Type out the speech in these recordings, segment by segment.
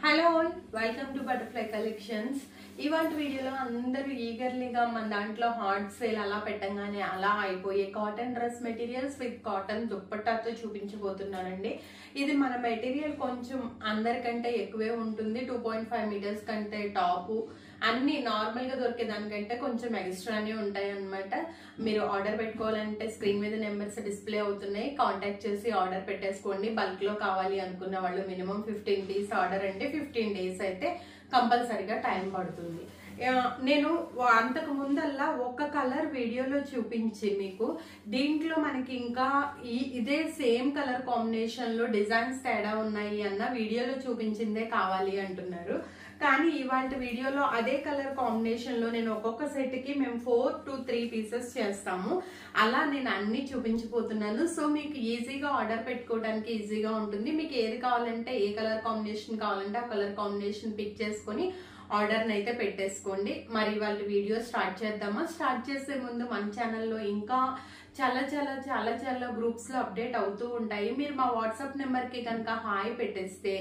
Hello welcome to butterfly collections. ఇవాంటి వీడియోలో అందరూ ఈగర్లీగా మన దాంట్లో హాట్ సేల్ అలా పెట్టంగానే అలా అయిపోయే cotton dress materials with cotton దుప్పట్టాతో చూపించబోతున్నానండి. ఇది మన మెటీరియల్ కొంచెం అందరికంటే ఎక్కువే ఉంటుంది. 2.5 మీటర్స్ కంటే టాపు అన్ని నార్మల్ గా దొరికే దానికంటే కొంచెం ఎక్స్ట్రానే ఉంటాయి అన్నమాట. మీరు ఆర్డర్ పెట్టుకోవాలంటే స్క్రీన్ మీద నెంబర్స్ డిస్ప్లే అవుతున్నాయి, కాంటాక్ట్ చేసి ఆర్డర్ పెట్టేసుకోండి. బల్క్ లో కావాలి అనుకున్న వాళ్ళు మినిమం 15 పీస్ ఆర్డర్ అంటే 15 డేస్ అయితే కంపల్సరీగా టైం పడుతుంది. నేను అంతకు ముందల్లా ఒక కలర్ వీడియోలో చూపించి మీకు దీంట్లో మనకి ఇంకా ఇదే సేమ్ కలర్ కాంబినేషన్ లో డిజైన్స్ తేడా ఉన్నాయి అన్న వీడియోలో చూపించిందే కావాలి అంటున్నారు. కానీ ఇవాళ వీడియోలో అదే కలర్ కాంబినేషన్ లో నేను ఒక్కొక్క సెట్ కి మేము 4 to 3 పీసెస్ చేస్తాము. అలా నేను అన్ని చూపించబోతున్నాను. సో మీకు ఈజీగా ఆర్డర్ పెట్టుకోవడానికి ఈజీగా ఉంటుంది. మీకు ఏది కావాలంటే ఏ కలర్ కాంబినేషన్ కావాలంటే ఆ కలర్ కాంబినేషన్ పిక్ చేసుకొని ఆర్డర్ అయితే పెట్టేసుకోండి. మరి వాళ్ళ వీడియో స్టార్ట్ చేద్దామా? స్టార్ట్ చేసే ముందు మన ఛానల్లో ఇంకా చాలా గ్రూప్స్ లో అప్డేట్ అవుతూ ఉంటాయి. మీరు మా వాట్సాప్ నెంబర్ కి కనుక హాయ్ పెట్టేస్తే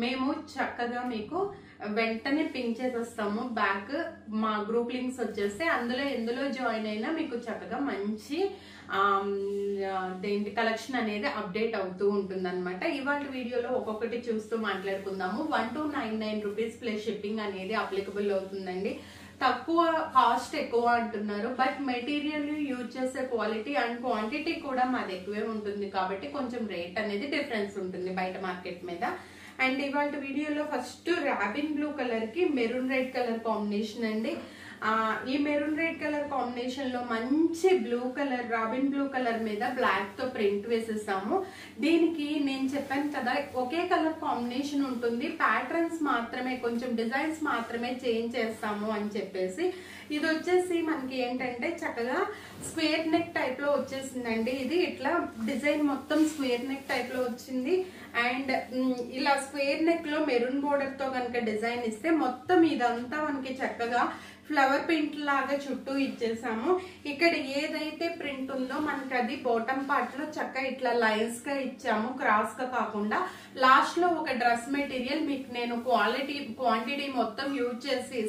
మేము చక్కగా మీకు వెంటనే పింక్ చేసేస్తాము. బ్యాక్ మా గ్రూప్ లింక్స్ వచ్చేస్తే ఎందులో జాయిన్ అయినా మీకు చక్కగా మంచి దేంటి కలెక్షన్ అనేది అప్డేట్ అవుతూ ఉంటుంది అనమాట. ఇవాళ వీడియోలో ఒక్కొక్కటి చూస్తూ మాట్లాడుకుందాము. 1299 రూపీస్ ప్లస్ షిప్పింగ్ అనేది అప్లికబుల్ అవుతుందండి. తక్కువ కాస్ట్ ఎక్కువ అంటున్నారు, బట్ మెటీరియల్ యూజ్ చేసే క్వాలిటీ అండ్ క్వాంటిటీ కూడా మాది ఎక్కువే ఉంటుంది కాబట్టి కొంచెం రేట్ అనేది డిఫరెన్స్ ఉంటుంది బయట మార్కెట్ మీద. అండ్ ఇవాళ వీడియోలో ఫస్ట్ రాబిన్ బ్లూ కలర్ కి మెరూన్ రెడ్ కలర్ కాంబినేషన్ అండి. ఈ మెరూన్ రెడ్ కలర్ కాంబినేషన్ లో మంచి blue colour robin blue colour మీద బ్లాక్ తో ప్రింట్ వేసేసాము. దీనికి నేను చెప్పాను కదా ఒకే కలర్ కాంబినేషన్ ఉంటుంది, ప్యాటర్న్స్ మాత్రమే కొంచెం డిజైన్స్ మాత్రమే చేంజ్ చేస్తాము అని చెప్పేసి. ఇది వచ్చేసి మనకి ఏంటంటే చక్కగా స్క్వేర్ నెక్ టైప్ లో వచ్చేసిందండి. ఇది ఇట్లా డిజైన్ మొత్తం స్క్వేర్ నెక్ టైప్ లో వచ్చింది. అండ్ ఇలా స్క్వేర్ నెక్ లో మెరూన్ బోర్డర్ తో కనుక డిజైన్ ఇస్తే మొత్తం ఇదంతా మనకి చక్కగా ఫ్లవర్ ప్రింట్ లాగా చుట్టూ ఇచ్చేసాము. ఇక్కడ ఏదైతే ప్రింట్ ఉందో మనకి అది బాటమ్ పార్ట్ లో చక్కగా ఇట్లా లైన్స్ గా ఇచ్చాము, క్రాస్ గా కాకుండా. లాస్ట్ లో ఒక డ్రెస్ మెటీరియల్ మీకు నేను క్వాంటిటీ మొత్తం యూజ్ చేసి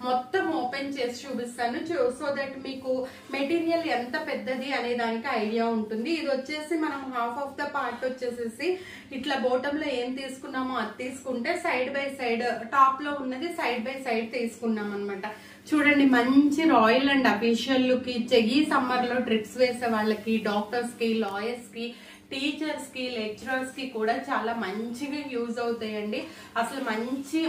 మొత్తం ఓపెన్ చేసి చూపిస్తాను. సో దట్ మీకు మెటీరియల్ ఎంత పెద్దది అనే దానికి ఐడియా ఉంటుంది. ఇది వచ్చేసి మనం హాఫ్ ఆఫ్ ద పార్ట్ వచ్చేసేసి ఇట్లా బాటమ్ లో ఏం తీసుకున్నామో అది తీసుకుంటే సైడ్ బై సైడ్ టాప్ లో ఉన్నది సైడ్ బై సైడ్ తీసుకున్నాం అనమాట. చూడండి మంచి రాయల్ అండ్ అఫీషియల్ లుక్ ఇచ్చే ఈ సమ్మర్ లో ట్రిప్స్ వేసే వాళ్ళకి, డాక్టర్స్ కి, లాయర్స్ కి, టీచర్స్ కి, లెక్చరర్స్ కి కూడా చాలా మంచిగా యూజ్ అవుతాయండి. అసలు మంచి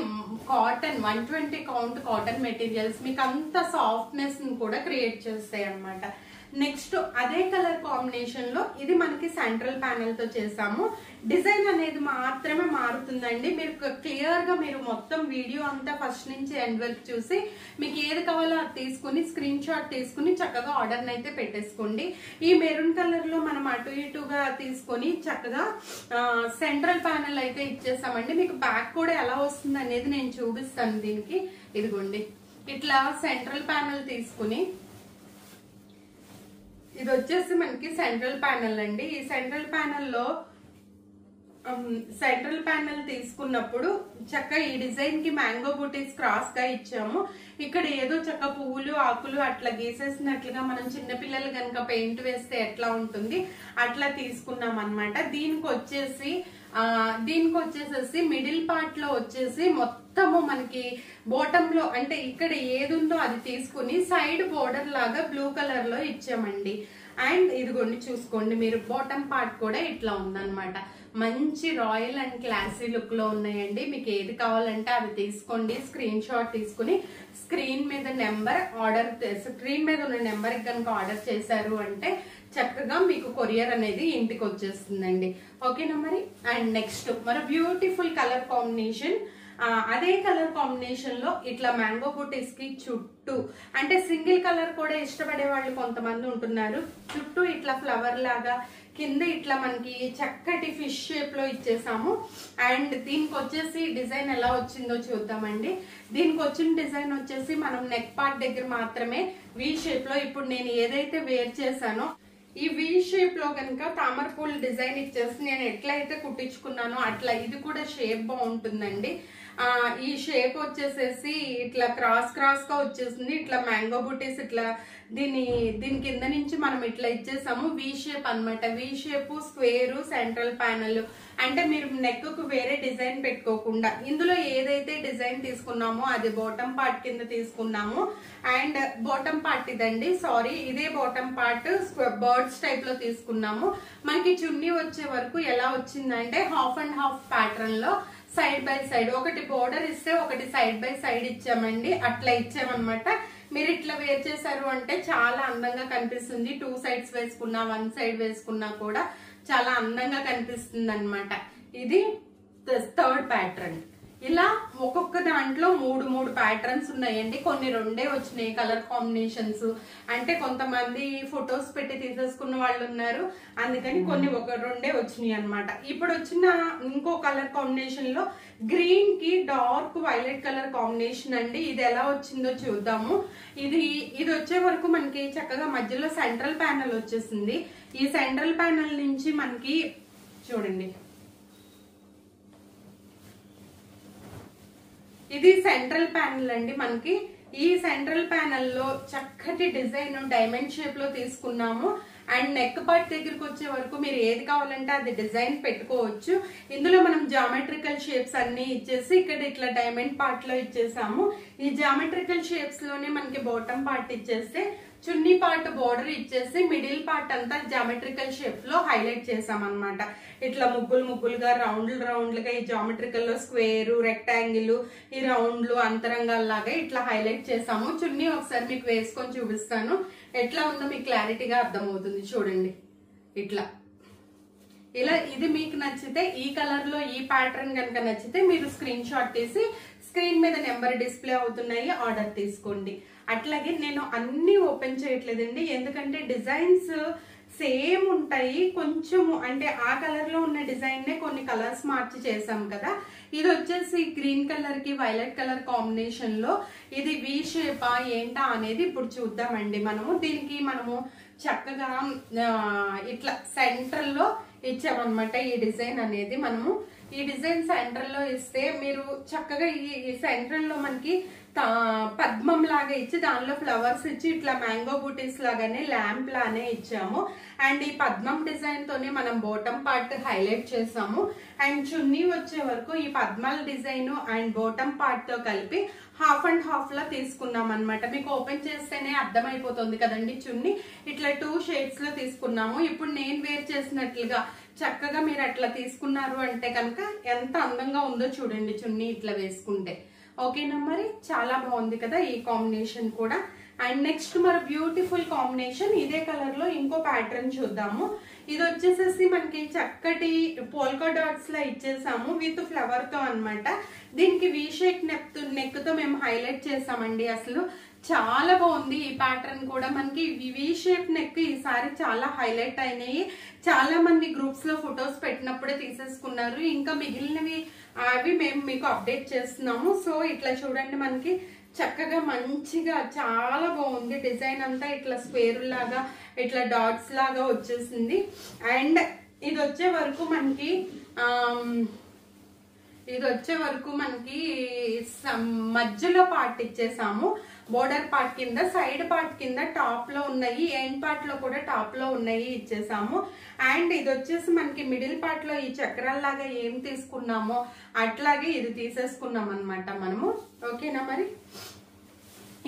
కాటన్ 120 కౌంట్ కాటన్ మెటీరియల్స్ మీకు అంత సాఫ్ట్నెస్ కూడా క్రియేట్ చేస్తాయి అన్నమాట. నెక్స్ట్ అదే కలర్ కాంబినేషన్ లో ఇది మనకి సెంట్రల్ ప్యానెల్ తో చేసాము. డిజైన్ అనేది మాత్రమే మారుతుందండి. మీరు క్లియర్ గా మీరు మొత్తం వీడియో అంతా ఫస్ట్ నుంచి ఎండ్ వరకు చూసి మీకు ఏది కావాలో అది తీసుకుని స్క్రీన్ షాట్ తీసుకుని చక్కగా ఆర్డర్ అయితే పెట్టేసుకోండి. ఈ మెరూన్ కలర్ లో మనం అటు ఇటుగా తీసుకొని చక్కగా సెంట్రల్ ప్యానెల్ అయితే ఇచ్చేసామండి. మీకు బ్యాక్ కూడా ఎలా వస్తుంది అనేది నేను చూపిస్తాను. దీనికి ఇదిగోండి ఇట్లా సెంట్రల్ ప్యానెల్ తీసుకుని ఇది వచ్చేసి మనకి సెంట్రల్ ప్యానెల్ అండి. ఈ సెంట్రల్ ప్యానెల్ తీసుకున్నప్పుడు చక్కగా ఈ డిజైన్ కి మ్యాంగో బూటీస్ క్రాస్ గా ఇచ్చాము. ఇక్కడ ఏదో చక్క పువ్వులు ఆకులు అట్లా గీసేసినట్లుగా మనం చిన్నపిల్లలు కనుక పెయింట్ వేస్తే ఎట్లా ఉంటుంది అట్లా తీసుకున్నాం అనమాట. దీనికి వచ్చేసేసి మిడిల్ పార్ట్ లో వచ్చేసి మొత్తము మనకి బాటమ్ లో అంటే ఇక్కడ ఏది ఉందో అది తీసుకుని సైడ్ బోర్డర్ లాగా బ్లూ కలర్ లో ఇచ్చామండి. అండ్ ఇదిగోండి చూసుకోండి మీరు బాటమ్ పార్ట్ కూడా ఇట్లా ఉందన్నమాట. మంచి రాయల్ అండ్ క్లాసీ లుక్ లో ఉన్నాయండి. మీకు ఏది కావాలంటే అవి తీసుకోండి. స్క్రీన్ షాట్ తీసుకుని స్క్రీన్ మీద ఉన్న నెంబర్ కనుక ఆర్డర్ చేశారు అంటే చక్కగా మీకు కొరియర్ అనేది ఇంటికి వచ్చేస్తుందండి. ఓకేనా మరి. అండ్ నెక్స్ట్ మరి బ్యూటిఫుల్ కలర్ కాంబినేషన్. అదే కలర్ కాంబినేషన్ లో ఇట్లా మ్యాంగో బూటీస్ కి చుట్టూ అంటే సింగిల్ కలర్ కూడా ఇష్టపడే వాళ్ళు కొంతమంది ఉంటున్నారు. చుట్టూ ఇట్లా ఫ్లవర్ లాగా కింద ఇట్లా మనకి చక్కటి ఫిష్ షేప్ లో ఇచ్చేసాము. అండ్ దీనికి వచ్చేసి డిజైన్ ఎలా వచ్చిందో చూద్దామండి. దీనికి వచ్చిన డిజైన్ వచ్చేసి మనం నెక్ పార్ట్ దగ్గర మాత్రమే వి షేప్ లో ఇప్పుడు నేను ఏదైతే వేర్ చేశానో ఈ వి షేప్ లో కనుక తామర పూల డిజైన్ ఇచ్చేసి నేను ఎట్లయితే కుట్టించుకున్నానో అట్లా ఇది కూడా షేప్ బాగుంటుందండి. ఈ షేప్ వచ్చేసేసి ఇట్లా క్రాస్ క్రాస్ గా వచ్చేసింది. ఇట్లా మ్యాంగో బుటీస్ ఇట్లా దీని కింద నుంచి మనం ఇట్లా ఇచ్చేసాము. వి షేప్ అనమాట. V shape, square, central panel. అంటే మీరు నెక్ కు వేరే డిజైన్ పెట్టుకోకుండా ఇందులో ఏదైతే డిజైన్ తీసుకున్నామో అది బాటమ్ పార్ట్ కింద తీసుకున్నాము. అండ్ బాటమ్ పార్ట్ ఇదండి, సారీ ఇదే బాటమ్ పార్ట్ బర్డ్స్ టైప్ లో తీసుకున్నాము. మనకి చున్నీ వచ్చే వరకు ఎలా వచ్చిందంటే హాఫ్ అండ్ హాఫ్ ప్యాటర్న్ లో సైడ్ బై సైడ్, ఒకటి బోర్డర్ ఇస్తే ఒకటి సైడ్ బై సైడ్ ఇచ్చామండి. అట్లా ఇచ్చామన్నమాట. మీరు ఇట్లా వేర్ చేశారు అంటే చాలా అందంగా కనిపిస్తుంది. 2 సైడ్స్ వేసుకున్నా 1 సైడ్ వేసుకున్నా కూడా చాలా అందంగా కనిపిస్తుంది అన్నమాట. ఇది థర్డ్ ప్యాటర్న్. ఇలా ఒక్కొక్క దాంట్లో 3 ప్యాటర్న్స్ ఉన్నాయండి. కొన్ని 2 వచ్చినాయి కలర్ కాంబినేషన్స్. అంటే కొంతమంది ఫొటోస్ పెట్టి తీసేసుకున్న వాళ్ళు ఉన్నారు, అందుకని కొన్ని 2 వచ్చినాయి అనమాట. ఇప్పుడు వచ్చిన ఇంకో కలర్ కాంబినేషన్ లో గ్రీన్ కి డార్క్ వైలెట్ కలర్ కాంబినేషన్ అండి. ఇది ఎలా వచ్చిందో చూద్దాము. ఇది వచ్చే వరకు మనకి చక్కగా మధ్యలో సెంట్రల్ ప్యానల్ వచ్చేసింది. ఈ సెంట్రల్ ప్యానల్ నుంచి మనకి చూడండి, ఇది సెంట్రల్ ప్యానల్ అండి. మనకి ఈ సెంట్రల్ ప్యానల్ లో చక్కటి డిజైన్ డైమండ్ షేప్ లో తీసుకున్నాము. అండ్ నెక్ పార్ట్ దగ్గరికి వచ్చే వరకు మీరు ఏది కావాలంటే అది డిజైన్ పెట్టుకోవచ్చు. ఇందులో మనం జామెట్రికల్ షేప్స్ అన్ని ఇచ్చేసి ఇక్కడ ఇట్లా డైమండ్ పార్ట్ లో ఇచ్చేసాము. ఈ జామెట్రికల్ షేప్స్ లోనే మనకి బాటమ్ పార్ట్ ఇచ్చేస్తే చున్నీ పార్ట్ బోర్డర్ ఇచ్చేసి మిడిల్ పార్ట్ అంతా జామెట్రికల్ షేప్ లో హైలైట్ చేసాం అనమాట. ఇట్లా ముగ్గులుగా రౌండ్లుగా ఈ జామెట్రికల్ లో స్క్వేర్, రెక్టాంగిల్, ఈ రౌండ్లు అంతరంగాల్లాగా ఇట్లా హైలైట్ చేసాము. చున్నీ ఒకసారి మీకు వేసుకొని చూపిస్తాను, ఎట్లా ఉందో మీకు క్లారిటీగా అర్థమవుతుంది. చూడండి ఇట్లా ఇలా. ఇది మీకు నచ్చితే ఈ కలర్ లో ఈ ప్యాటర్న్ కనుక నచ్చితే మీరు స్క్రీన్ షాట్ తీసి స్క్రీన్ మీద నెంబర్ డిస్ప్లే అవుతున్నాయి, ఆర్డర్ తీసుకోండి. అట్లాగే నేను అన్ని ఓపెన్ చేయట్లేదండి, ఎందుకంటే డిజైన్స్ సేమ్ ఉంటాయి. కొంచెము అంటే ఆ కలర్ లో ఉన్న డిజైన్ నే కొన్ని కలర్స్ మార్చి చేసాం కదా. ఇది వచ్చేసి గ్రీన్ కలర్ కి వైలెట్ కలర్ కాంబినేషన్ లో ఇది వి షేపా ఏంటా అనేది ఇప్పుడు చూద్దామండి. దీనికి మనము చక్కగా ఇట్లా సెంటర్ లో ఇచ్చామన్నమాట. ఈ డిజైన్ అనేది ఈ డిజైన్ సెంటర్ లో ఇస్తే మీరు చక్కగా ఈ సెంటర్ లో మనకి పద్మం లాగా ఇచ్చి దానిలో ఫ్లవర్స్ ఇచ్చి ఇట్లా మ్యాంగో బూటీస్ లాగానే ల్యాంప్ లానే ఇచ్చాము. అండ్ ఈ పద్మం డిజైన్ తోనే మనం బాటమ్ పార్ట్ హైలైట్ చేసాము. అండ్ చున్నీ వచ్చే వరకు ఈ పద్మాల డిజైన్ అండ్ బాటమ్ పార్ట్ తో కలిపి హాఫ్ అండ్ హాఫ్ లో తీసుకున్నాం అనమాట. మీకు ఓపెన్ చేస్తేనే అర్థమైపోతుంది కదండి. చున్నీ ఇట్లా 2 షేడ్స్ లో తీసుకున్నాము. ఇప్పుడు నేను వేర్ చేసినట్లుగా చక్కగా మీరు అట్లా తీసుకున్నారు అంటే కనుక ఎంత అందంగా ఉందో చూడండి చున్నీ ఇట్లా వేసుకుంటే. ఓకేనా, మరి చాలా బాగుంది కదా ఈ కాంబినేషన్ కూడా. అండ్ నెక్స్ట్ మరో బ్యూటిఫుల్ కాంబినేషన్ ఇదే కలర్ లో ఇంకో ప్యాటర్న్ చూద్దాము. ఇది వచ్చేసేసి మనకి చక్కటి పోల్కా డాట్స్ లా ఇచ్చేసాము విత్ ఫ్లవర్ తో అన్నమాట. దీనికి వి షేప్ నెక్ తో మేము హైలైట్ చేసామండి. అసలు చాలా బాగుంది ఈ ప్యాటర్న్ కూడా. మనకి వి షేప్ నెక్ ఈసారి చాలా హైలైట్ అయినాయి. చాలా మంది గ్రూప్స్ లో ఫొటోస్ పెట్టినప్పుడే తీసేసుకున్నారు. ఇంకా మిగిలినవి అవి మేము మీకు అప్డేట్ చేస్తున్నాము. సో ఇట్లా చూడండి, మనకి చక్కగా మంచిగా చాలా బాగుంది. డిజైన్ అంతా ఇట్లా స్క్వేర్ లాగా ఇట్లా డాట్స్ లాగా వచ్చేసింది. అండ్ ఇది వచ్చే వరకు మనకి మధ్యలో పార్ట్ ఇచ్చేసాము. బోర్డర్ పార్ట్ కింద, సైడ్ పార్ట్ కింద, టాప్ లో ఉన్నాయి, ఎండ్ పార్ట్ లో కూడా టాప్ లో ఉన్నాయి ఇచ్చేసాము. అండ్ ఇది వచ్చేసి మనకి మిడిల్ పార్ట్ లో ఈ చక్రాల్లాగా ఏం తీసుకున్నామో అట్లాగే ఇది తీసేసుకున్నాం అనమాట మనము. ఓకేనా, మరి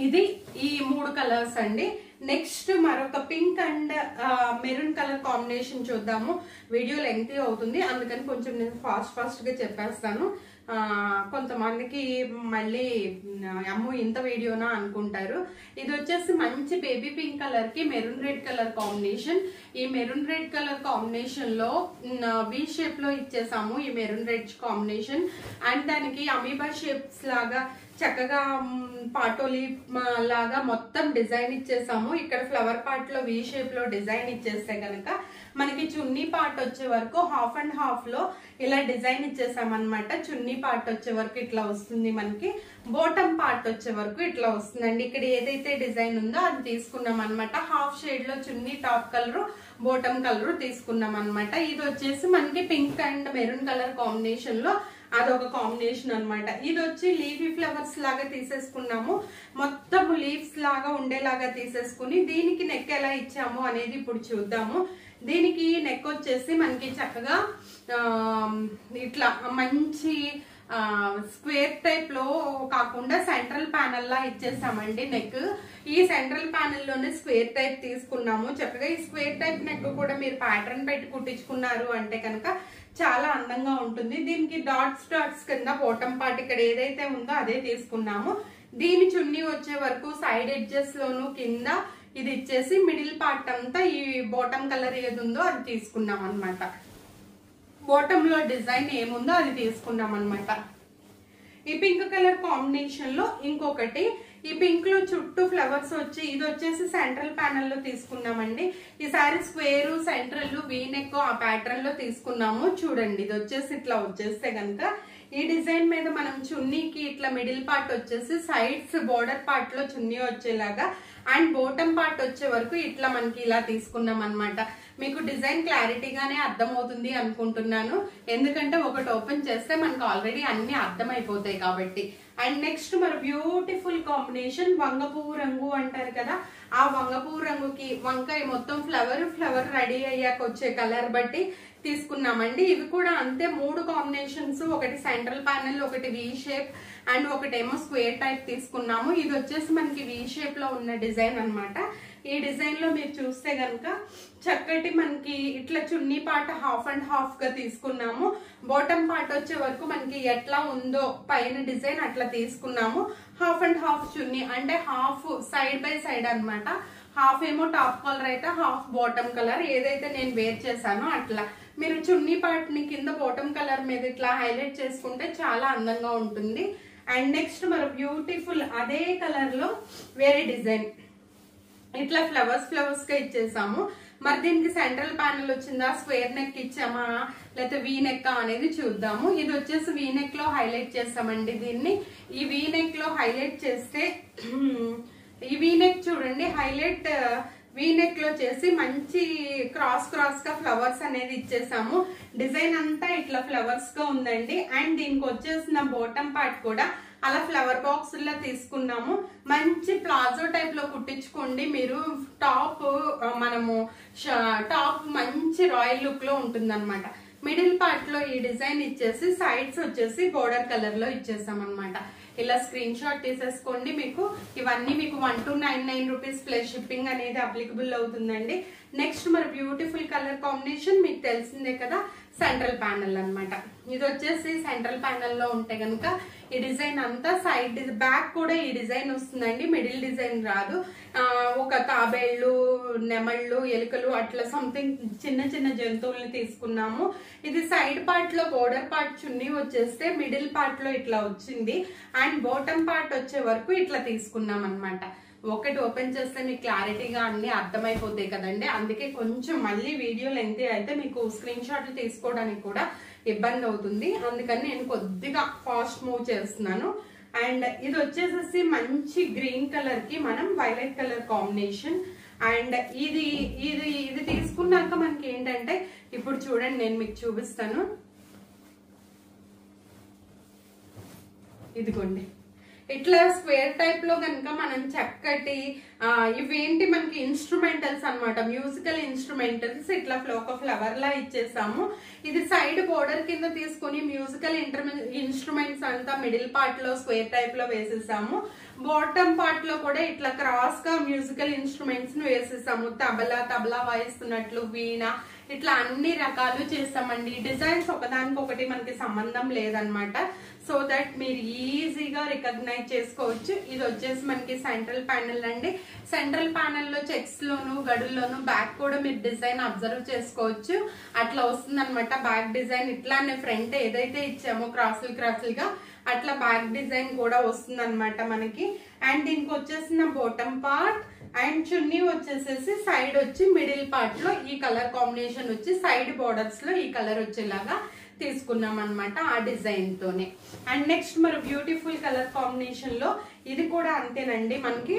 ఇది ఈ 3 కలర్స్ అండి. నెక్స్ట్ మరొక pink and maroon colour combination చూద్దాము. వీడియో లెంగ్తీ అవుతుంది, అందుకని కొంచెం నేను ఫాస్ట్ గా చెప్పేస్తాను. కొంతమందికి మళ్ళీ అమ్మో ఇంత వీడియోనా అనుకుంటారు. ఇది వచ్చేసి మంచి బేబీ పింక్ కలర్ కి మెరూన్ రెడ్ కలర్ కాంబినేషన్. ఈ మెరూన్ రెడ్ కలర్ కాంబినేషన్ లో వి షేప్ లో ఇచ్చేసాము ఈ మెరూన్ రెడ్ కాంబినేషన్. అండ్ దానికి అమీబా షేప్స్ లాగా చక్కగా పాటోలీ లాగా మొత్తం డిజైన్ ఇచ్చేసాము. ఇక్కడ ఫ్లవర్ పార్ట్ లో వి షేప్ లో డిజైన్ ఇచ్చేస్తే కనుక మనకి చున్నీ పార్ట్ వచ్చే వరకు హాఫ్ అండ్ హాఫ్ లో ఇలా డిజైన్ ఇచ్చేసామన్నమాట. చున్నీ పార్ట్ వచ్చే వరకు ఇట్లా వస్తుంది, మనకి బాటమ్ పార్ట్ వచ్చే వరకు ఇట్లా వస్తుందండి. ఇక్కడ ఏదైతే డిజైన్ ఉందో అది తీసుకున్నాం అనమాట. హాఫ్ షేడ్ లో చున్నీ టాప్ కలర్, బాటమ్ కలర్ తీసుకున్నాం అనమాట. ఇది వచ్చేసి మనకి pink and maroon colour combination లో అదొక కాంబినేషన్ అనమాట. ఇది వచ్చి లీఫీ ఫ్లవర్స్ లాగా తీసేసుకున్నాము, మొత్తం లీవ్స్ లాగా ఉండేలాగా తీసేసుకుని దీనికి నెక్ ఎలా ఇచ్చాము అనేది ఇప్పుడు చూద్దాము. దీనికి నెక్ వచ్చేసి మనకి చక్కగా ఇట్లా మంచి స్క్వేర్ టైప్ లో కాకుండా సెంట్రల్ ప్యానల్ లా ఇచ్చేసామండి నెక్. ఈ సెంట్రల్ ప్యానెల్ లోనే స్క్వేర్ టైప్ తీసుకున్నాము. చక్కగా ఈ స్క్వేర్ టైప్ నెక్ కూడా మీరు ప్యాటర్న్ పెట్టి కుట్టించుకున్నారు అంటే కనుక చాలా అందంగా ఉంటుంది. దీనికి డాట్స్ డాట్స్ కింద బాటమ్ పార్ట్ ఇక్కడ ఏదైతే ఉందో అదే తీసుకున్నాము. దీని చున్నీ వచ్చే వరకు సైడ్ ఎడ్జెస్ లోను కింద ఇది ఇచ్చేసి మిడిల్ పార్ట్ అంతా ఈ బాటమ్ కలర్ ఏది ఉందో అది తీసుకున్నాం అనమాట. బాటమ్ లో డిజైన్ ఏముందో అది తీసుకున్నాం అనమాట. ఈ పింక్ కలర్ కాంబినేషన్ లో ఇంకొకటి, ఈ పింక్ లో చుట్టూ ఫ్లవర్స్ వచ్చి ఇది వచ్చేసి సెంట్రల్ ప్యానెల్ లో తీసుకున్నామండి. ఈసారి స్క్వేర్ సెంట్రల్ వీ నెక్ ఆ ప్యాటర్న్ లో తీసుకున్నాము. చూడండి ఇది వచ్చేసి ఇట్లా వచ్చేస్తే కనుక ఈ డిజైన్ మీద మనం చున్నీకి ఇట్లా మిడిల్ పార్ట్ వచ్చేసి సైడ్స్ బోర్డర్ పార్ట్ లో చున్నీ వచ్చేలాగా అండ్ బాటమ్ పార్ట్ వచ్చే వరకు ఇట్లా మనకి ఇలా తీసుకున్నాం అనమాట. మీకు డిజైన్ క్లారిటీగానే అర్థమవుతుంది అనుకుంటున్నాను, ఎందుకంటే ఒకటి ఓపెన్ చేస్తే మనకు ఆల్రెడీ అన్ని అర్థమైపోతాయి కాబట్టి. అండ్ నెక్స్ట్ మరి బ్యూటిఫుల్ కాంబినేషన్ వంగపువ్వు రంగు అంటారు కదా, ఆ వంగపువ్వు రంగుకి వంకాయ మొత్తం ఫ్లవర్ రెడీ అయ్యాక వచ్చే కలర్ బట్టి తీసుకున్నామండి. ఇవి కూడా అంతే 3 కాంబినేషన్స్, ఒకటి సెంట్రల్ ప్యానెల్, ఒకటి వి షేప్ అండ్ ఒకటేమో స్క్వేర్ టైప్ తీసుకున్నాము. ఇది వచ్చేసి మనకి వి షేప్ లో ఉన్న డిజైన్ అనమాట. ఈ డిజైన్ లో మీరు చూస్తే గనక చక్కటి మనకి ఇట్లా చున్నీ పార్ట్ హాఫ్ అండ్ హాఫ్ గా తీసుకున్నాము. బాటమ్ పార్ట్ వచ్చే వరకు మనకి ఎట్లా ఉందో పైన డిజైన్ అట్లా తీసుకున్నాము. హాఫ్ అండ్ హాఫ్ చున్నీ అంటే హాఫ్ సైడ్ బై సైడ్ అనమాట. హాఫ్ ఏమో టాప్ కలర్ అయితే హాఫ్ బాటమ్ కలర్ ఏదైతే నేను వేర్ చేశానో అట్లా మీరు చున్నీ పార్ట్ ని కింద బాటమ్ కలర్ మీద ఇట్లా హైలైట్ చేసుకుంటే చాలా అందంగా ఉంటుంది. అండ్ నెక్స్ట్ మరి బ్యూటిఫుల్ అదే కలర్ లో వేరే డిజైన్ ఇట్లా ఫ్లవర్స్ గా ఇచ్చేసాము. మరి దీనికి సెంట్రల్ ప్యానెల్ వచ్చిందా, స్క్వేర్ నెక్ ఇచ్చామా, లేకపోతే వీ నెక్ అనేది చూద్దాము. ఇది వచ్చేసి వీ నెక్ లో హైలైట్ చేస్తామండి దీన్ని. ఈ వీ నెక్ లో హైలైట్ చేస్తే ఈ వీ నెక్ చూడండి, హైలైట్ వీ నెక్ లో చేసి మంచి క్రాస్ గా ఫ్లవర్స్ అనేది ఇచ్చేసాము. డిజైన్ అంతా ఇట్లా ఫ్లవర్స్ గా ఉందండి. అండ్ దీనికి వచ్చేసిన బాటమ్ పార్ట్ కూడా అలా ఫ్లవర్ బాక్స్ లా తీసుకున్నాము. మంచి ప్లాజో టైప్ లో కుట్టించుకోండి మీరు. టాప్ మనము టాప్ మంచి రాయల్ లుక్ లో ఉంటుంది అనమాట. మిడిల్ పార్ట్ లో ఈ డిజైన్ ఇచ్చేసి సైడ్స్ వచ్చేసి బోర్డర్ కలర్ లో ఇచ్చేసాం అనమాట. ఇలా స్క్రీన్ షాట్ తీసేసుకోండి. మీకు ఇవన్నీ మీకు 1299 రూపీస్ ప్లస్ షిప్పింగ్ అనేది అప్లికబుల్ అవుతుందండి. నెక్స్ట్ మరి బ్యూటిఫుల్ కలర్ కాంబినేషన్ మీకు తెలిసిందే కదా, సెంట్రల్ ప్యానెల్ అనమాట. ఇది వచ్చేసి సెంట్రల్ ప్యానెల్ లో ఉంటే గనుక ఈ డిజైన్ అంతా సైడ్ బ్యాక్ కూడా ఈ డిజైన్ వస్తుందండి, మిడిల్ డిజైన్ రాదు. ఒక తాబేళ్లు, నెమళ్ళు, ఎలుకలు అట్లా సంథింగ్ చిన్న జంతువుల్ని తీసుకున్నాము. ఇది సైడ్ పార్ట్ లో బోర్డర్ పార్ట్ చున్నీ వచ్చేస్తే మిడిల్ పార్ట్ లో ఇట్లా వచ్చింది. అండ్ బాటమ్ పార్ట్ వచ్చే వరకు ఇట్లా తీసుకున్నాం అనమాట. ఒకటి ఓపెన్ చేస్తే మీకు క్లారిటీగా అన్ని అర్థమైపోతాయి కదండి. అందుకే కొంచెం మళ్ళీ వీడియో లెంత్ అయితే మీకు స్క్రీన్ షాట్లు తీసుకోవడానికి కూడా ఇబ్బంది అవుతుంది. అందుకని నేను కొద్దిగా ఫాస్ట్ మూవ్ చేస్తున్నాను. అండ్ ఇది వచ్చేసేసి మంచి గ్రీన్ కలర్ కి మనం వైలెట్ కలర్ కాంబినేషన్. అండ్ ఇది ఇది ఇది తీసుకున్నాక మనకి ఏంటంటే ఇప్పుడు చూడండి నేను మీకు చూపిస్తాను. ఇదిగోండి ఇట్లా స్క్వేర్ టైప్ లో కనుక మనం చక్కటి ఇవేంటి మనకి ఇన్స్ట్రుమెంటల్స్ అన్నమాట, మ్యూజికల్ ఇన్స్ట్రుమెంటల్స్ ఇట్లా ఒక ఫ్లవర్ లా ఇచ్చేసాము. ఇది సైడ్ బోర్డర్ కింద తీసుకుని మ్యూజికల్ ఇన్స్ట్రుమెంట్స్ అంతా మిడిల్ పార్ట్ లో స్క్వేర్ టైప్ లో వేసేసాము. బాటమ్ పార్ట్ లో కూడా ఇట్లా క్రాస్ గా మ్యూజికల్ ఇన్స్ట్రుమెంట్స్ ను వేసేసాము. తబలా వాయిస్తున్నట్లు, వీణ, ఇట్లా అన్ని రకాలు చేస్తామండి. డిజైన్స్ ఒకదానికొకటి మనకి సంబంధం లేదనమాట. సో దట్ మీరు ఈజీగా రికగ్నైజ్ చేసుకోవచ్చు. ఇది వచ్చేసి మనకి సెంట్రల్ ప్యానెల్ అండి. సెంట్రల్ ప్యానెల్ లో చెక్స్ లోను గడుల్లోను బ్యాక్ కూడా మీరు డిజైన్ అబ్జర్వ్ చేసుకోవచ్చు. అట్లా వస్తుంది అనమాట బ్యాక్ డిజైన్. ఇట్లానే ఫ్రంట్ ఏదైతే ఇచ్చామో క్రాసులుగా అట్లా బ్యాక్ డిజైన్ కూడా వస్తుంది అనమాట మనకి. అండ్ దీనికి వచ్చేసిన బాటమ్ పార్ట్ అండ్ చున్నీ వచ్చేసేసి సైడ్ వచ్చి మిడిల్ పార్ట్ లో ఈ కలర్ కాంబినేషన్ వచ్చి సైడ్ బోర్డర్స్ లో ఈ కలర్ వచ్చేలాగా తీసుకున్నాం అనమాట ఆ డిజైన్ తోనే. అండ్ నెక్స్ట్ మరి బ్యూటిఫుల్ కలర్ కాంబినేషన్ లో ఇది కూడా అంతేనండి. మనకి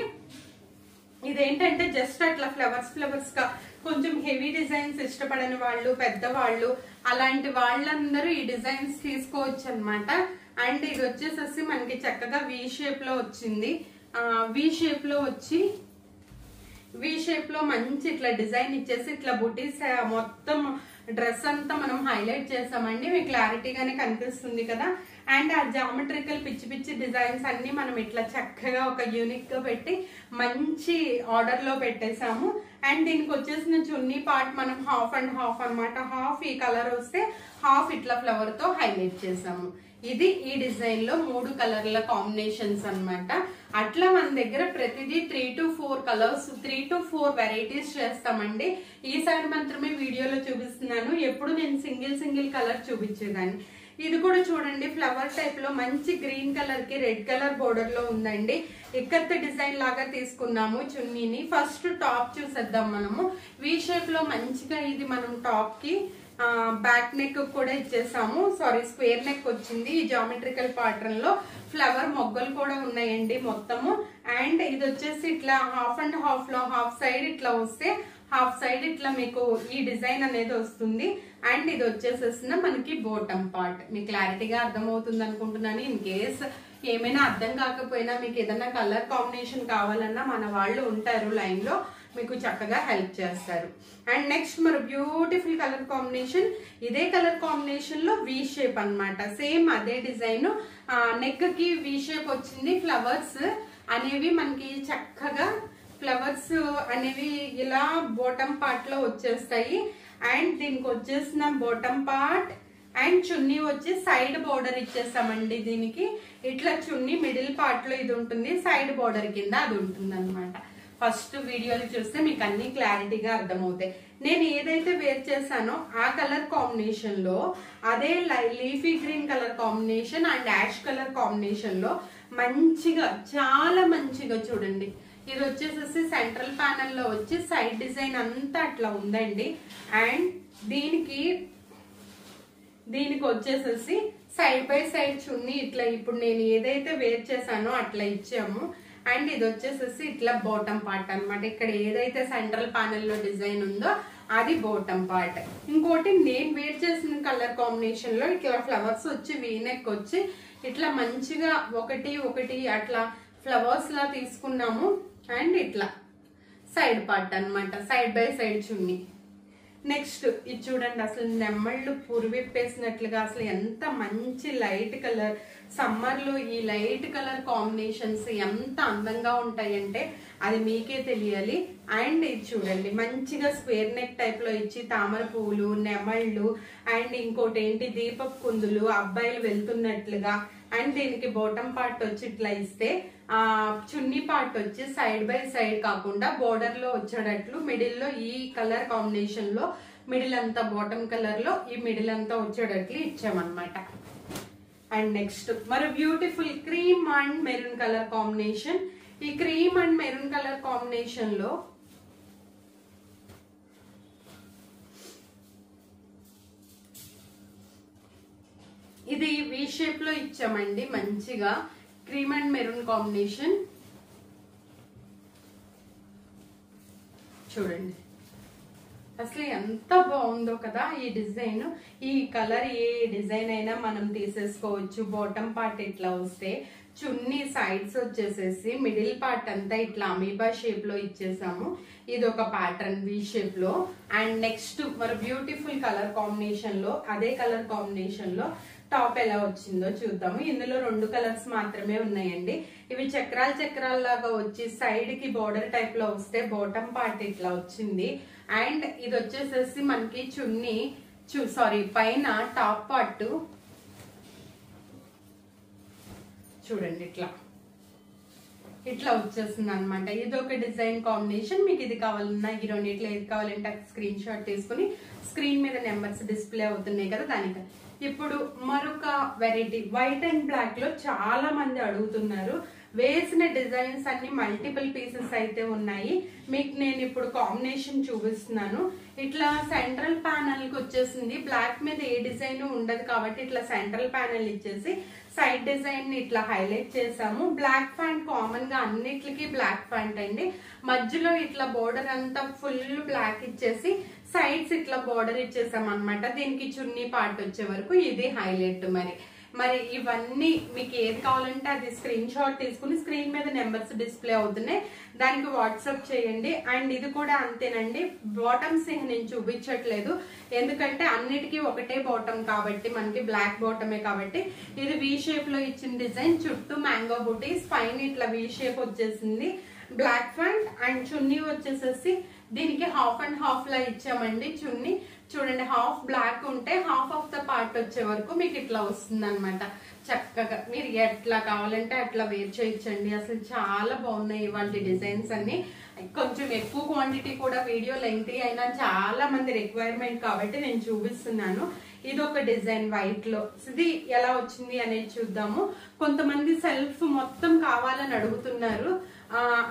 ఇదేంటంటే జస్ట్ అట్లా ఫ్లవర్స్ గా కొంచెం హెవీ డిజైన్స్ ఇష్టపడని వాళ్ళు, పెద్దవాళ్ళు, అలాంటి వాళ్ళందరూ ఈ డిజైన్స్ తీసుకోవచ్చు అనమాట. అండ్ ఇది వచ్చేసేసి మనకి చక్కగా వి షేప్ లో వచ్చింది. వి షేప్ లో వచ్చి వి షేప్ లో మంచి ఇట్లా డిజైన్ ఇచ్చేసి ఇట్లా బుటీస్ మొత్తం డ్రెస్ అంతా మనం హైలైట్ చేసామండి. మీకు క్లారిటీగానే కనిపిస్తుంది కదా. అండ్ ఆ జామెట్రికల్ పిచ్చి డిజైన్స్ అన్ని మనం ఇట్లా చక్కగా ఒక యూనిక్ గా పెట్టి మంచి ఆర్డర్ లో పెట్టేసాము. అండ్ దీనికి వచ్చేసిన చున్నీ పార్ట్ మనం హాఫ్ అండ్ హాఫ్ అనమాట. హాఫ్ ఈ కలర్ వస్తే హాఫ్ ఇట్లా ఫ్లవర్ తో హైలైట్ చేసాము. ఇది ఈ డిజైన్ లో 3 కలర్ల కాంబినేషన్స్ అనమాట. అట్లా మన దగ్గర ప్రతిదీ 3 to 4 కలర్స్ 3 to 4 వెరైటీస్ చేస్తామండి. ఈసారి మాత్రమే వీడియోలో చూపిస్తున్నాను. ఎప్పుడు నేను సింగిల్ కలర్ చూపించేదాన్ని. ఇది కూడా చూడండి ఫ్లవర్ టైప్ లో మంచి గ్రీన్ కలర్ కి రెడ్ కలర్ బోర్డర్ లో ఉందండి. ఇక్కత్ డిజైన్ లాగా తీసుకున్నాము చున్నీని. ఫస్ట్ టాప్ చూసేద్దాం మనము. వి షేప్ లో మంచిగా ఇది మనం టాప్ కి బ్యాక్ నెక్ కూడా ఇచ్చేసాము. సారీ స్క్వేర్ నెక్ వచ్చింది. ఈ జామెట్రికల్ ప్యాటర్న్ లో ఫ్లవర్ మొగ్గలు కూడా ఉన్నాయండి మొత్తము. అండ్ ఇది వచ్చేసి ఇట్లా హాఫ్ అండ్ హాఫ్ లో హాఫ్ సైడ్ ఇట్లా వస్తే హాఫ్ సైడ్ ఇట్లా మీకు ఈ డిజైన్ అనేది వస్తుంది. అండ్ ఇది వచ్చేసేసిన మనకి బాటమ్ పార్ట్. మీకు క్లారిటీగా అర్థమవుతుంది అనుకుంటున్నాను. ఇన్ కేస్ ఏమైనా అర్థం కాకపోయినా మీకు ఏదైనా కలర్ కాంబినేషన్ కావాలన్నా మన వాళ్ళు ఉంటారు లైన్ లో, మీకు చక్కగా హెల్ప్ చేస్తారు. అండ్ నెక్స్ట్ మరి బ్యూటిఫుల్ కలర్ కాంబినేషన్. ఇదే కలర్ కాంబినేషన్ లో వి షేప్ అనమాట. సేమ్ అదే డిజైన్. నెక్ కి వి షేప్ వచ్చింది. ఫ్లవర్స్ అనేవి మనకి చక్కగా ఫ్లవర్స్ అనేవి ఇలా బాటమ్ పార్ట్ లో వచ్చేస్తాయి. అండ్ దీనికి వచ్చేసిన బాటమ్ పార్ట్ అండ్ చున్నీ వచ్చి సైడ్ బోర్డర్ ఇచ్చేస్తామండి. దీనికి ఇట్లా చున్నీ మిడిల్ పార్ట్ లో ఇది ఉంటుంది, సైడ్ బోర్డర్ కింద అది ఉంటుంది అనమాట. ఫస్ట్ వీడియోలు చూస్తే మీకు అన్ని క్లారిటీగా అర్థమవుతాయి. నేను ఏదైతే వేర్ చేశానో ఆ కలర్ కాంబినేషన్ లో అదే leafy green colour combination and ash colour combination లో మంచిగా చాలా మంచిగా చూడండి. ఇది వచ్చేసేసి సెంట్రల్ ప్యానెల్ లో వచ్చి సైడ్ డిజైన్ అంతా అట్లా ఉందండి. అండ్ దీనికి వచ్చేసేసి సైడ్ బై సైడ్ చున్నీ ఇట్లా ఇప్పుడు నేను ఏదైతే వేర్ చేశానో అట్లా ఇచ్చాము. అండ్ ఇది వచ్చేసేసి ఇట్లా బాటమ్ పార్ట్ అనమాట. ఇక్కడ ఏదైతే సెంట్రల్ ప్యానెల్ లో డిజైన్ ఉందో అది బాటమ్ పార్ట్. ఇంకోటి నేను వేర్ చేసిన కలర్ కాంబినేషన్ లో ఇట్లా ఫ్లవర్స్ వచ్చి వీనెక్ వచ్చి ఇట్లా మంచిగా ఒకటి అట్లా ఫ్లవర్స్ లా తీసుకున్నాము. అండ్ ఇట్లా సైడ్ పార్ట్ అనమాట, side by side chunni. Next ఇది చూడండి, అసలు నెమ్మళ్ళు పురివిప్పేసినట్లుగా అసలు ఎంత మంచి లైట్ కలర్. సమ్మర్ లో ఈ లైట్ కలర్ కాంబినేషన్స్ ఎంత అందంగా ఉంటాయంటే అది మీకే తెలియాలి. అండ్ ఇది చూడండి మంచిగా స్క్వేర్ నెక్ టైప్ లో ఇచ్చి తామర పువ్వులు, నెమళ్ళు అండ్ ఇంకోటి ఏంటి దీపపు కుందులు అబ్బాయిలు వెళ్తున్నట్లుగా. అండ్ దీనికి బాటమ్ పార్ట్ వచ్చి ఇట్లా ఇస్తే చున్నీ పార్ట్ వచ్చి సైడ్ బై సైడ్ కాకుండా బోర్డర్ లో వచ్చేటట్లు మిడిల్ లో ఈ కలర్ కాంబినేషన్ లో మిడిల్ అంతా బాటమ్ కలర్ లో ఈ మిడిల్ అంతా వచ్చేటట్లు ఇచ్చామన్నమాట. అండ్ నెక్స్ట్ మరి beautiful cream and maroon colour combination. ఈ cream and maroon colour combination లో ఇది వి షేప్ లో ఇచ్చామండి మంచిగా. క్రీమ్ అండ్ మెరూన్ కాంబినేషన్ చూడండి అసలు ఎంత బాగుందో కదా ఈ డిజైన్. ఈ కలర్ ఏ డిజైన్ అయినా మనం తీసేసుకోవచ్చు. బాటమ్ పార్ట్ ఇట్లా వస్తే చున్నీ సైడ్స్ వచ్చేసేసి మిడిల్ పార్ట్ అంతా ఇట్లా అమీబా షేప్ లో ఇచ్చేసాము. ఇది ఒక ప్యాటర్న్ వి షేప్ లో. అండ్ నెక్స్ట్ మరి బ్యూటిఫుల్ కలర్ కాంబినేషన్ లో అదే కలర్ కాంబినేషన్ లో టాప్ ఎలా వచ్చిందో చూద్దాము. ఇందులో 2 కలర్స్ మాత్రమే ఉన్నాయండి. ఇవి చక్రాల లాగా వచ్చి సైడ్ కి బోర్డర్ టైప్ లో వస్తే బాటమ్ పార్ట్ ఇట్లా వచ్చింది. అండ్ ఇది వచ్చేసేసి మనకి చున్నీ పైన టాప్ పార్ట్ చూడండి ఇట్లా వచ్చేస్తుంది అనమాట. ఇది ఒక డిజైన్ కాంబినేషన్. మీకు ఇది కావాలన్నా ఈ రెండిట్లో ఏది కావాలంటే స్క్రీన్ షాట్ తీసుకుని స్క్రీన్ మీద నెంబర్స్ డిస్ప్లే అవుతున్నాయి కదా దానికి. ఇప్పుడు మరొక వెరైటీ వైట్ అండ్ బ్లాక్ లో చాలా మంది అడుగుతున్నారు. వేసిన డిజైన్స్ అన్ని మల్టిపుల్ పీసెస్ అయితే ఉన్నాయి. మీకు నేను ఇప్పుడు కాంబినేషన్ చూపిస్తున్నాను. ఇట్లా సెంట్రల్ ప్యానల్ కి వచ్చేసింది. బ్లాక్ మీద ఏ డిజైన్ ఉండదు కాబట్టి ఇట్లా సెంట్రల్ ప్యానల్ ఇచ్చేసి సైడ్ డిజైన్ ని ఇట్లా హైలైట్ చేసాము. బ్లాక్ ప్యాంట్ కామన్ గా అన్నిటికీ బ్లాక్ ప్యాంట్ అండి. మధ్యలో ఇట్లా బోర్డర్ అంతా ఫుల్ బ్లాక్ ఇచ్చేసి సైడ్స్ ఇట్లా బోర్డర్ ఇచ్చేసాం అనమాట. దీనికి చున్నీ పార్ట్ వచ్చే వరకు ఇది హైలైట్. మరి ఇవన్నీ మీకు ఏది కావాలంటే అది స్క్రీన్ షాట్ తీసుకుని స్క్రీన్ మీద నెంబర్స్ డిస్ప్లే అవుతున్నాయి, దానికి వాట్సాప్ చేయండి. అండ్ ఇది కూడా అంతేనండి. బాటమ్స్ నేను చూపించట్లేదు ఎందుకంటే అన్నిటికీ ఒకటే బాటమ్ కాబట్టి, మనకి బ్లాక్ బాటమే కాబట్టి. ఇది వి షేప్ లో ఇచ్చిన డిజైన్, చుట్టూ మ్యాంగో బూటీస్, పైన ఇట్లా వి షేప్ వచ్చేసింది. బ్లాక్ ప్యాంట్ అండ్ చున్నీ వచ్చేసేసి దీనికి హాఫ్ అండ్ హాఫ్ లా ఇచ్చామండి. చున్నీ చూడండి, హాఫ్ బ్లాక్ ఉంటే హాఫ్ ఆఫ్ ద పార్ట్ వచ్చే వరకు మీకు ఇట్లా వస్తుంది అనమాట. చక్కగా మీరు ఎట్లా కావాలంటే అట్లా వేర్ చేయొచ్చండి. అసలు చాలా బాగున్నాయి ఇవాళ డిజైన్స్ అన్ని. కొంచెం ఎక్కువ క్వాంటిటీ కూడా, వీడియో లెంగ్తీ అయినా చాలా మంది రిక్వైర్మెంట్ కాబట్టి నేను చూపిస్తున్నాను. ఇది ఒక డిజైన్ వైట్ లో. ఇది ఎలా వచ్చింది అనేది చూద్దాము. కొంతమంది సెల్ఫ్ మొత్తం కావాలని అడుగుతున్నారు,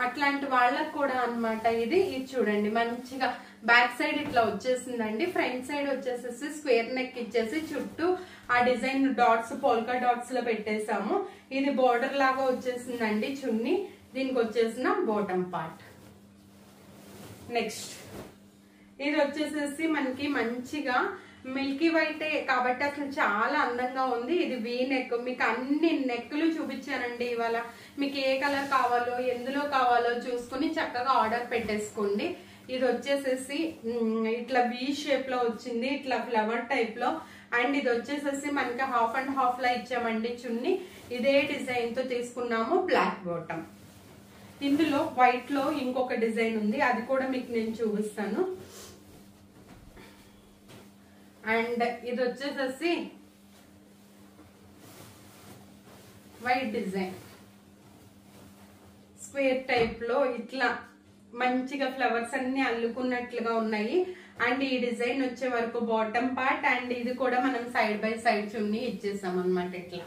అట్లాంటి వాళ్ళకు కూడా అనమాట. ఇది చూడండి, మంచిగా బ్యాక్ సైడ్ ఇట్లా వచ్చేసిందండి. ఫ్రంట్ సైడ్ వచ్చేసేసి స్క్వేర్ నెక్ ఇచ్చేసి చుట్టూ ఆ డిజైన్ డాట్స్, పోల్కా డాట్స్ లో పెట్టేసాము. ఇది బోర్డర్ లాగా వచ్చేసిందండి చున్నీ. దీనికి వచ్చేసిన బాటమ్ పార్ట్. నెక్స్ట్ ఇది వచ్చేసేసి మనకి మంచిగా మిల్కీ వైట్ కాబట్టి అసలు చాలా అందంగా ఉంది. ఇది వీ నెక్. మీకు అన్ని నెక్లు చూపించానండి ఇవాళ. మీకు ఏ కలర్ కావాలో ఎందులో కావాలో చూసుకుని చక్కగా ఆర్డర్ పెట్టేసుకోండి. ఇది వచ్చేసేసి ఇట్లా వీ షేప్ లో వచ్చింది, ఇట్లా ఫ్లవర్ టైప్ లో. అండ్ ఇది వచ్చేసేసి మనకి హాఫ్ అండ్ హాఫ్ లా ఇచ్చామండి చున్నీ. ఇదే డిజైన్ తో తీసుకున్నాము. Black bottom. ఇందులో వైట్ లో ఇంకొక డిజైన్ ఉంది, అది కూడా మీకు నేను చూపిస్తాను. అండ్ ఇది వచ్చేసేసి వైట్ డిజైన్, స్క్వేర్ టైప్ లో ఇట్లా మంచిగా ఫ్లవర్స్ అన్ని అల్లుకున్నట్లుగా ఉన్నాయి. అండ్ ఈ డిజైన్ వచ్చే వరకు బాటమ్ పార్ట్. అండ్ ఇది కూడా మనం సైడ్ బై సైడ్ చున్నీ ఇచ్చేసాం అనమాట. ఇట్లా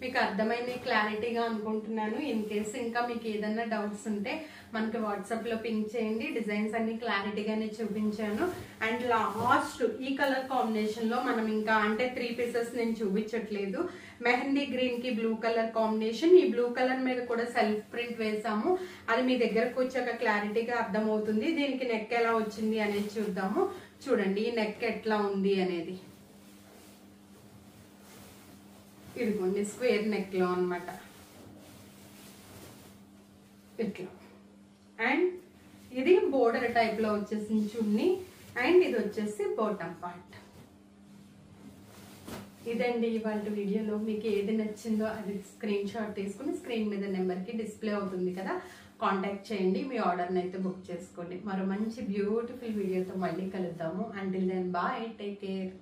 మీకు అర్థమైన క్లారిటీగా అనుకుంటున్నాను. ఇన్ కేసు ఇంకా మీకు ఏదైనా డౌట్స్ ఉంటే మనకి వాట్సాప్ లో పింక్ చేయండి. డిజైన్స్ అన్ని క్లారిటీగానే చూపించాను. అండ్ లాస్ట్ ఈ కలర్ కాంబినేషన్ లో మనం ఇంకా అంటే 3 పీసెస్ నేను చూపించట్లేదు. మెహందీ గ్రీన్ కి బ్లూ కలర్ కాంబినేషన్. ఈ బ్లూ కలర్ మీద కూడా సెల్ఫ్ ప్రింట్ వేసాము. అది మీ దగ్గరకు వచ్చాక క్లారిటీగా అర్థమవుతుంది. దీనికి నెక్ ఎలా వచ్చింది అనేది చూద్దాము. చూడండి ఈ నెక్ ఎట్లా ఉంది అనేది. ఇదిగోండి స్క్వేర్ నెక్ లో అనమాట ఇట్లా. అండ్ ఇది బోర్డర్ టైప్ లో వచ్చేసింది చున్నీ. అండ్ ఇది వచ్చేసి బాటమ్ పార్ట్. ఇదండి ఇవాళ వీడియోలో. మీకు ఏది నచ్చిందో అది స్క్రీన్ షాట్ తీసుకుని స్క్రీన్ మీద నెంబర్ కి డిస్ప్లే అవుతుంది కదా, కాంటాక్ట్ చేయండి. మీ ఆర్డర్ని అయితే బుక్ చేసుకోండి. మరో మంచి బ్యూటిఫుల్ వీడియోతో మళ్ళీ కలుద్దాము. Until then bye, take care.